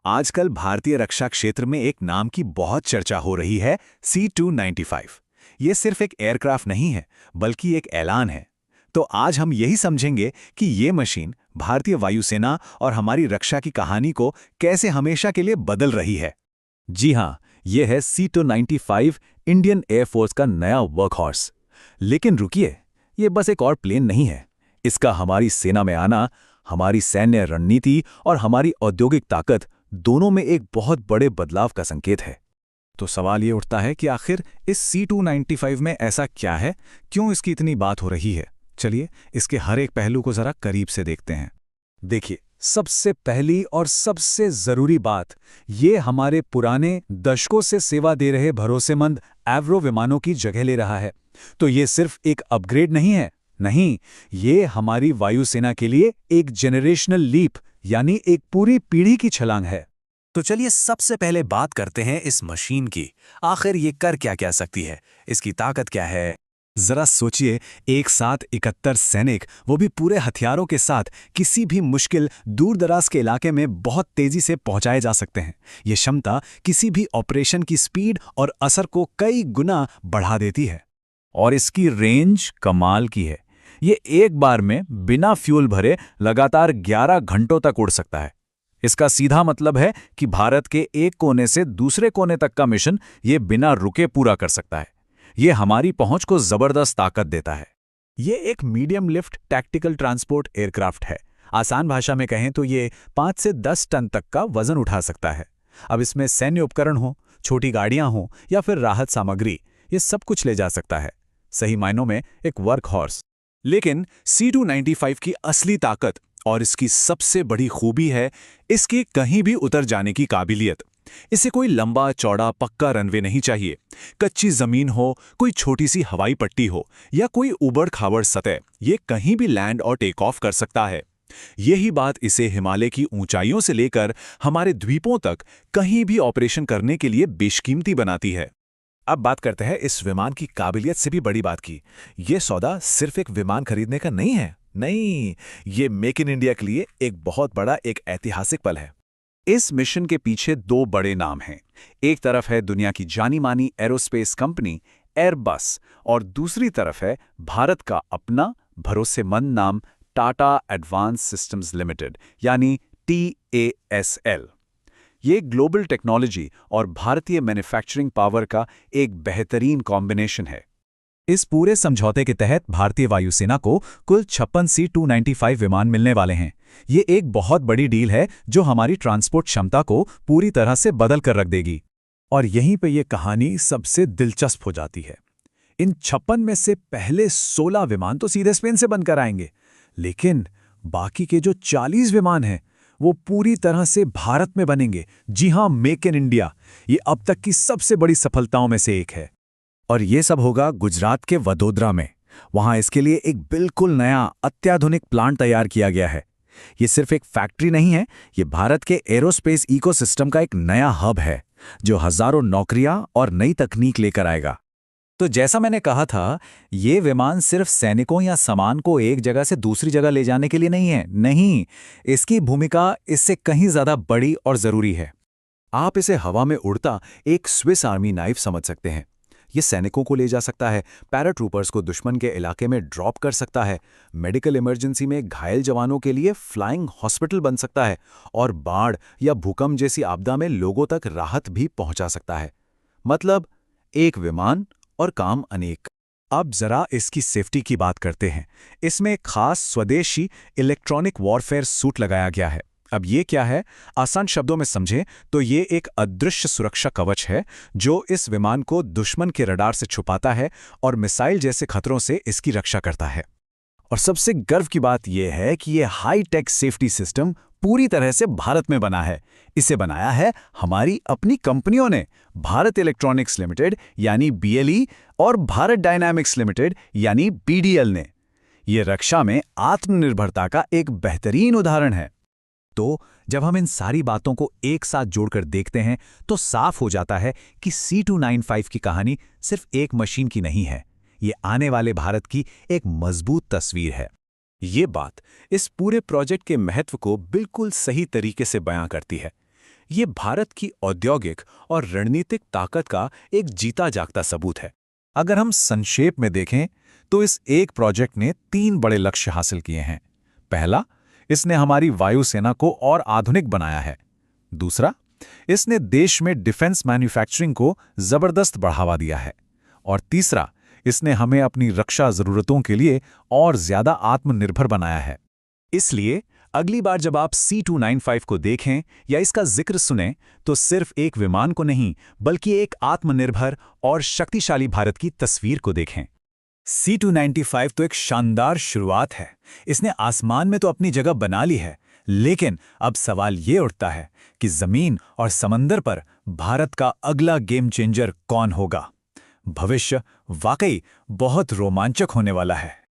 आजकल भारतीय रक्षा क्षेत्र में एक नाम की बहुत चर्चा हो रही है, C-295। ये सिर्फ एक एयरक्राफ्ट नहीं है, बल्कि एक ऐलान है। तो आज हम यही समझेंगे कि ये मशीन भारतीय वायुसेना और हमारी रक्षा की कहानी को कैसे हमेशा के लिए बदल रही है। जी हाँ, ये है C-295 इंडियन एयरफोर्स का नया वर्कहॉर्स। लेकिन रुकिए, ये बस एक और प्लेन नहीं है। इसका हमारी सेना में आना, हमारी सैन्य रणनीति और हमारी औद्योगिक ताकत दोनों में एक बहुत बड़े बदलाव का संकेत है। तो सवाल ये उठता है कि आखिर इस C-295 में ऐसा क्या है, क्यों इसकी इतनी बात हो रही है। चलिए इसके हर एक पहलू को जरा करीब से देखते हैं। देखिए, सबसे पहली और सबसे जरूरी बात, ये हमारे पुराने दशकों से सेवा दे रहे भरोसेमंद एवरो विमानों की जगह ले रहा है। तो ये सिर्फ एक अपग्रेड नहीं है, नहीं, ये हमारी वायुसेना के लिए एक जेनरेशनल लीप यानी एक पूरी पीढ़ी की छलांग है। तो चलिए सबसे पहले बात करते हैं इस मशीन की। आखिर ये कर क्या सकती है, इसकी ताकत क्या है। जरा सोचिए, एक साथ 71 सैनिक, वो भी पूरे हथियारों के साथ, किसी भी मुश्किल दूर दराज के इलाके में बहुत तेजी से पहुंचाए जा सकते हैं। ये क्षमता किसी भी ऑपरेशन की स्पीड और असर को कई गुना बढ़ा देती है। और इसकी रेंज कमाल की है। ये एक बार में बिना फ्यूल भरे लगातार 11 घंटों तक उड़ सकता है। इसका सीधा मतलब है कि भारत के एक कोने से दूसरे कोने तक का मिशन ये बिना रुके पूरा कर सकता है। ये हमारी पहुंच को जबरदस्त ताकत देता है। ये एक medium lift tactical transport aircraft है। आसान भाषा में कहें तो ये 5 से 10 टन तक का वजन उठा सकता है। अब इसमें सैन्य उपकरण हो, छोटी गाड़ियां हो या फिर राहत सामग्री, ये सब कुछ ले जा सकता है। सही मायनों में एक वर्क हॉर्स। लेकिन C-295 की असली ताकत और इसकी सबसे बड़ी खूबी है इसके कहीं भी उतर जाने की काबिलियत। इसे कोई लंबा चौड़ा पक्का रनवे नहीं चाहिए। कच्ची जमीन हो, कोई छोटी सी हवाई पट्टी हो या कोई उबड़ खाबड़ सतह, ये कहीं भी लैंड और टेक ऑफ कर सकता है। यही बात इसे हिमालय की ऊंचाइयों से लेकर हमारे द्वीपों तक कहीं भी ऑपरेशन करने के लिए बेशकीमती बनाती है। अब बात करते हैं इस विमान की काबिलियत से भी बड़ी बात की। ये सौदा सिर्फ एक विमान खरीदने का नहीं है, नहीं, ये मेक इन इंडिया के लिए एक बहुत बड़ा एक ऐतिहासिक पल है। इस मिशन के पीछे दो बड़े नाम हैं। एक तरफ है दुनिया की जानी मानी एरोस्पेस कंपनी एयरबस और दूसरी तरफ है भारत का अपना भरोसेमंद नाम टाटा एडवांस सिस्टम्स लिमिटेड यानी TASL। ये ग्लोबल टेक्नोलॉजी और भारतीय मैन्युफैक्चरिंग पावर का एक बेहतरीन कॉम्बिनेशन है। इस पूरे समझौते के तहत भारतीय वायुसेना को कुल 56 C-295 विमान मिलने वाले हैं। ये एक बहुत बड़ी डील है जो हमारी ट्रांसपोर्ट क्षमता को पूरी तरह से बदल कर रख देगी। और यहीं पे ये कहानी सबसे दिलचस्प हो जाती है। इन 56 में से पहले 16 विमान तो सीधे स्पेन से बनकर आएंगे, लेकिन बाकी के जो 40 विमान हैं वो पूरी तरह से भारत में बनेंगे। जी हाँ, मेक इन इंडिया, ये अब तक की सबसे बड़ी सफलताओं में से एक है। और ये सब होगा गुजरात के वडोदरा में। वहां इसके लिए एक बिल्कुल नया अत्याधुनिक प्लांट तैयार किया गया है। ये सिर्फ एक फैक्ट्री नहीं है, ये भारत के एरोस्पेस इकोसिस्टम का एक नया हब है जो हजारों नौकरियां और नई तकनीक लेकर आएगा। तो जैसा मैंने कहा था, ये विमान सिर्फ सैनिकों या सामान को एक जगह से दूसरी जगह ले जाने के लिए नहीं है, नहीं, इसकी भूमिका इससे कहीं ज्यादा बड़ी और जरूरी है। आप इसे हवा में उड़ता एक स्विस आर्मी नाइफ समझ सकते हैं। ये सैनिकों को ले जा सकता है, पैराट्रूपर्स को दुश्मन के इलाके में ड्रॉप कर सकता है, मेडिकल इमरजेंसी में घायल जवानों के लिए फ्लाइंग हॉस्पिटल बन सकता है और बाढ़ या भूकंप जैसी आपदा में लोगों तक राहत भी पहुंचा सकता है। मतलब एक विमान और काम अनेक। अब जरा इसकी सेफ्टी की बात करते हैं। इसमें खास स्वदेशी इलेक्ट्रॉनिक वॉरफेयर सूट लगाया गया है। अब ये क्या है, आसान शब्दों में समझें तो ये एक अदृश्य सुरक्षा कवच है जो इस विमान को दुश्मन के रडार से छुपाता है और मिसाइल जैसे खतरों से इसकी रक्षा करता है। और सबसे गर्व की बात यह है कि ये हाई टेक सेफ्टी सिस्टम पूरी तरह से भारत में बना है। इसे बनाया है हमारी अपनी कंपनियों ने, भारत इलेक्ट्रॉनिक्स लिमिटेड यानी BLE और भारत डायनामिक्स लिमिटेड यानी BDL ने। ये रक्षा में आत्मनिर्भरता का एक बेहतरीन उदाहरण है। तो जब हम इन सारी बातों को एक साथ जोड़कर देखते हैं तो साफ हो जाता है कि C-295 की कहानी सिर्फ एक मशीन की नहीं है, ये आने वाले भारत की एक मजबूत तस्वीर है। ये बात इस पूरे प्रोजेक्ट के महत्व को बिल्कुल सही तरीके से बयां करती है। ये भारत की औद्योगिक और रणनीतिक ताकत का एक जीता जागता सबूत है। अगर हम संक्षेप में देखें तो इस एक प्रोजेक्ट ने 3 बड़े लक्ष्य हासिल किए हैं। पहला, इसने हमारी वायुसेना को और आधुनिक बनाया है। दूसरा, इसने देश में डिफेंस मैन्युफैक्चरिंग को जबरदस्त बढ़ावा दिया है। और तीसरा, इसने हमें अपनी रक्षा जरूरतों के लिए और ज्यादा आत्मनिर्भर बनाया है। इसलिए अगली बार जब आप C295 को देखें या इसका जिक्र सुनें तो सिर्फ एक विमान को नहीं बल्कि एक आत्मनिर्भर और शक्तिशाली भारत की तस्वीर को देखें। C295 तो एक शानदार शुरुआत है। इसने आसमान में तो अपनी जगह बना ली है, लेकिन अब सवाल ये उठता है कि जमीन और समंदर पर भारत का अगला गेम चेंजर कौन होगा। भविष्य वाकई बहुत रोमांचक होने वाला है।